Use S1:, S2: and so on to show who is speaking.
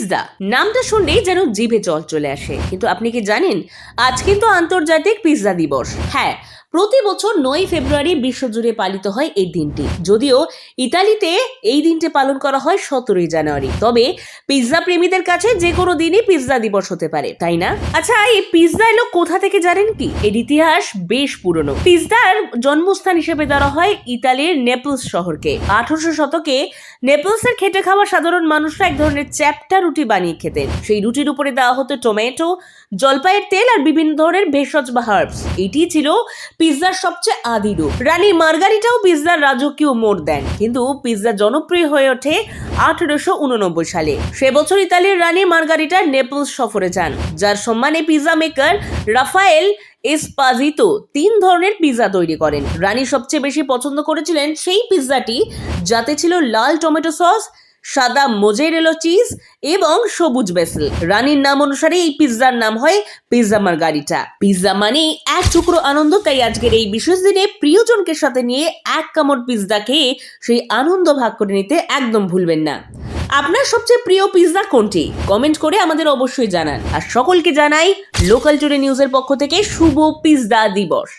S1: Pizza নামটা শুনলেই যেন জিভে জল চলে আসে, কিন্তু আপনি কি জানেন আজ কিন্তু আন্তর্জাতিক পিৎজা দিবস। হ্যাঁ, প্রতি বছর 9 ফেব্রুয়ারি বিশ্বজুড়ে পালিত হয় এই দিনটি। যদিও ইতালিতে এই দিনটি পালন করা হয় 17 জানুয়ারি, তবে পিৎজা প্রেমীদের কাছে যে কোনো দিনই পিৎজা দিবস হতে পারে, তাই না? আচ্ছা, এই পিৎজা এলো কোথা থেকে জানেন কি? এর ইতিহাস বেশ পুরনো। পিৎজার জন্মস্থান হিসেবে ধরা হয় ইতালির নেপলস শহরকে। 1800 শতকে নেপলসের খেটে খাওয়া সাধারণ মানুষরা এক ধরনের চ্যাপ্টা রুটি বানিয়ে খেতেন। সেই রুটির উপরে দেওয়া হতো টমেটো, জলপাইয়ের তেল আর বিভিন্ন ধরনের ভেষজ বা হার্বস। এটি ছিল পিৎজার সবচেয়ে আদি রূপ। রানী মার্গারিটাও পিৎজার রাজকীয় মোড় দেন, কিন্তু পিৎজা জনপ্রিয় হয়ে ওঠে 1889 সালে। সে বছর ইতালির রানী মার্গারিটা নেপলস সফরে যান, যার সম্মানে পিৎজা মেকার রাফায়েল এসপাজিতো 3 ধরনের পিৎজা তৈরি করেন। রানী সবচেয়ে বেশি পছন্দ করেছিলেন সেই পিৎজাটি যাতে ছিল লাল টমেটো সস, সাদা মোজারেলা চিজ এবং সবুজ বেসেল। রানীর নাম অনুসারে এই পিৎজার নাম হয় পিৎজা মার্গারিটা। পিৎজা মানে এক টুকরো আনন্দ, তাই আজকের এই বিশেষ দিনে প্রিয়জনকে সাথে নিয়ে এক কামড় পিৎজা খেয়ে সেই আনন্দ ভাগ করে নিতে একদম ভুলবেন না। আপনার সবচেয়ে প্রিয় পিৎজা কোনটি? কমেন্ট করে আমাদের অবশ্যই জানান। আর সকলকে জানাই লোকাল টুডে নিউজের পক্ষ থেকে শুভ পিৎজা দিবস।